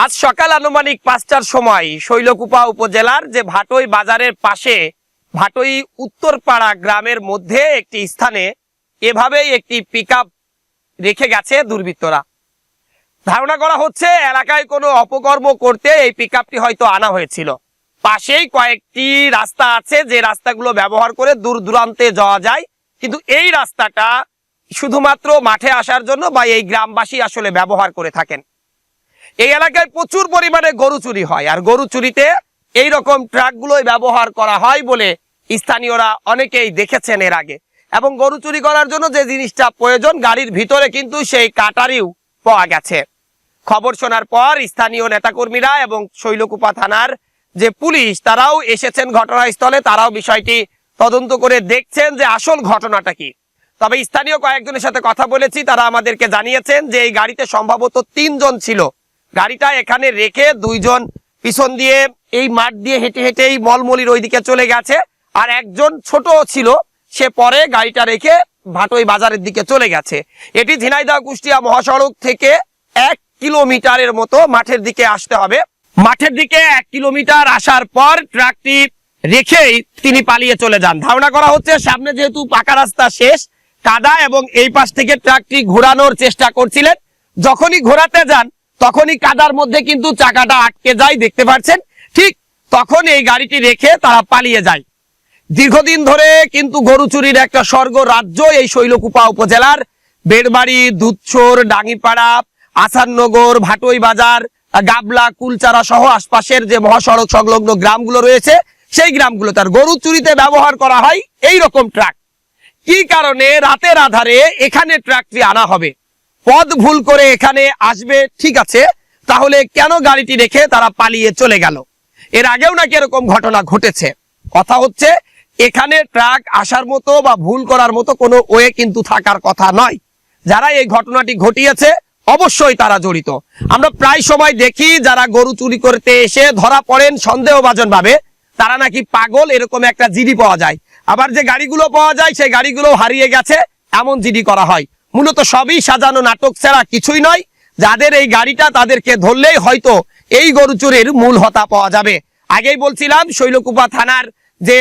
আজ সকাল আনুমানিক ৫টার সময় শৈলকুপা উপজেলার যে ভাটই বাজারের পাশে ভাটই উত্তরপাড়া গ্রামের মধ্যে একটি স্থানে এভাবেই একটি পিকআপ রেখে গেছে দুর্বৃত্তরা। ধারণা করা হচ্ছে এলাকায় কোনো অপকর্ম করতে এই পিকআপটি হয়তো আনা হয়েছিল। পাশেই কয়েকটি রাস্তা আছে যে রাস্তাগুলো ব্যবহার করে দূর দূরান্তে যাওয়া যায়, কিন্তু এই রাস্তাটা শুধুমাত্র মাঠে আসার জন্য বা এই গ্রামবাসী আসলে ব্যবহার করে থাকেন। এই এলাকায় প্রচুর পরিমাণে গরু চুরি হয়, আর গরু চুরিতে এই রকম ট্রাকগুলোই ব্যবহার করা হয় বলে স্থানীয়রা অনেকেই দেখেছেন এর আগে। এবং গরু চুরি করার জন্য যে জিনিসটা প্রয়োজন, গাড়ির ভিতরে কিন্তু সেই কাটারিও পাওয়া গেছে। খবর শোনার পর স্থানীয় নেতাকর্মীরা এবং শৈলকুপা থানার যে পুলিশ তারাও এসেছেন ঘটনাস্থলে। তারাও বিষয়টি তদন্ত করে দেখছেন যে আসল ঘটনাটা কি। তবে স্থানীয় কয়েকজনের সাথে কথা বলেছি, তারা আমাদেরকে জানিয়েছেন যে এই গাড়িতে সম্ভবত ৩ জন ছিল। গাড়িটা এখানে রেখে 2 জন পিছন দিয়ে এই মাঠ দিয়ে হেঁটে হেঁটে এই মলমলির ওইদিকে চলে গেছে, আর একজন ছোট ছিল, সে পরে গাড়িটা রেখে ভাটই বাজারের দিকে চলে গেছে। এটি ঝিনাইদহ কুষ্টিয়া মহাসড়ক থেকে 1 কিলোমিটারের মতো মাঠের দিকে আসতে হবে। মাঠের দিকে 1 কিলোমিটার আসার পর ট্রাকটি রেখেই তিনি পালিয়ে চলে যান। ধারণা করা হচ্ছে সামনে যেহেতু পাকা রাস্তা শেষ, কাদা, এবং এই পাশ থেকে ট্রাকটি ঘোরানোর চেষ্টা করছিলেন। যখনই ঘোরাতে যান তখনই কাদার মধ্যে কিন্তু চাকাটা আটকে যায়, দেখতে পাচ্ছেন। ঠিক তখন এই গাড়িটি রেখে তারা পালিয়ে যায়। দীর্ঘদিন ধরে কিন্তু গরু চুরির একটা স্বর্গ রাজ্য এই শৈলকুপা উপজেলার বেড়বাড়ি, দুধচর, ডাঙ্গিপাড়া, আসাননগর, ভাটই বাজার, গাবলা, কুলচারা সহ আশপাশের যে মহাসড়ক সংলগ্ন গ্রামগুলো রয়েছে সেই গ্রামগুলো তার গরু চুরিতে ব্যবহার করা হয় এই রকম ট্রাক। কি কারণে রাতের আধারে এখানে ট্রাকটি আনা হবে? পথ ভুল করে এখানে আসবে, ঠিক আছে, তাহলে কেন গাড়িটি রেখে তারা পালিয়ে চলে গেল? এর আগেও নাকি এরকম ঘটনা ঘটেছে। কথা হচ্ছে এখানে ট্রাক আসার মতো বা ভুল করার মতো কোনো ওয়ে কিন্তু থাকার কথা নয়। যারা এই ঘটনাটি ঘটিয়েছে অবশ্যই তারা জড়িত। আমরা প্রায় সময় দেখি যারা গরু চুরি করতে এসে ধরা পড়েন সন্দেহভাজন ভাবে, তারা নাকি পাগল, এরকম একটা জিডি পাওয়া যায়। আবার যে গাড়িগুলো পাওয়া যায় সেই গাড়িগুলো হারিয়ে গেছে এমন জিডি করা হয়। মূলত সবই সাজানো নাটক ছাড়া কিছুই নয়। যাদের এই গাড়িটা তাদেরকে ধরলেই হয়তো এই গরু চুরির মূল হোতা পাওয়া যাবে। আগেই বলছিলাম শৈলকুপা থানার যে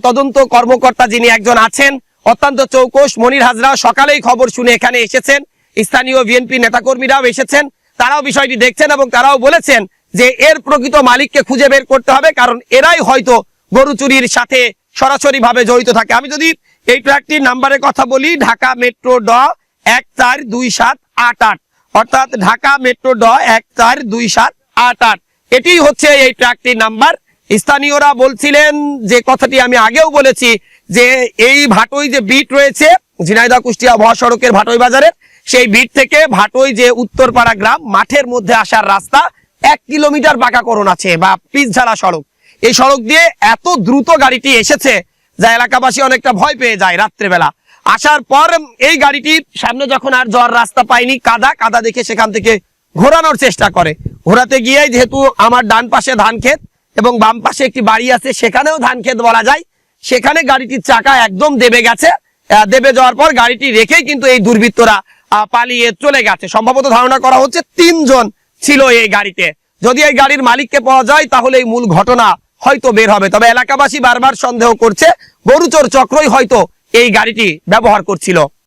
তদন্ত কর্মকর্তা যিনি একজন আছেন, অত্যন্ত চৌকস মনির হাজরা, সকালেই খবর শুনে এখানে এসেছেন। স্থানীয় বিএনপি নেতাকর্মীরাও এসেছেন, তারাও বিষয়টি দেখছেন এবং তারাও বলেছেন যে এর প্রকৃত মালিককে খুঁজে বের করতে হবে, কারণ এরাই হয়তো গরু চুরির সাথে সরাসরি ভাবে জড়িত থাকে। আমি যদি এই ট্রাকটির নাম্বারের কথা বলি, ঢাকা মেট্রো ড 142788, অর্থাৎ ঢাকা মেট্রো ড 142788, এটি হচ্ছে এই ট্রাকটির নাম্বার। স্থানীয়রা বলছিলেন যে কথাটি আমি আগেও বলেছি যে এই ভাটই যে বিট রয়েছে ঝিনাইদহ কুষ্টিয়া মহাসড়কের ভাটই বাজারের, সেই বিট থেকে ভাটই যে উত্তরপাড়া গ্রাম মাঠের মধ্যে আসার রাস্তা 1 কিলোমিটার পাকাকরণ আছে বা পিচঢালা সড়ক। এই সড়ক দিয়ে এত দ্রুত গাড়িটি এসেছে যা এলাকাবাসী অনেকটা ভয় পেয়ে যায়। রাত্রেবেলা আসার পর এই গাড়িটি সামনে যখন আর যাওয়ার রাস্তা পায়নি, কাদা দেখে সেখান থেকে ঘোরানোর চেষ্টা করে। ঘোরাতে গিয়ে যেহেতু আমার ডান পাশে ধান ক্ষেত এবং বাম পাশে একটি বাড়ি আছে, সেখানেও ধান ক্ষেত বলা যায়, সেখানে গাড়িটির চাকা একদম দেবে গেছে। দেবে যাওয়ার পর গাড়িটি রেখেই কিন্তু এই দুর্বৃত্তরা পালিয়ে চলে গেছে। সম্ভবত ধারণা করা হচ্ছে 3 জন ছিল এই গাড়িতে। যদি এই গাড়ির মালিককে পাওয়া যায় তাহলে এই মূল ঘটনা হয়তো বের হবে। তবে এলাকাবাসী বারবার সন্দেহ করছে গরুচোর চক্রই হয়তো এই গাড়িটি ব্যবহার করছিল।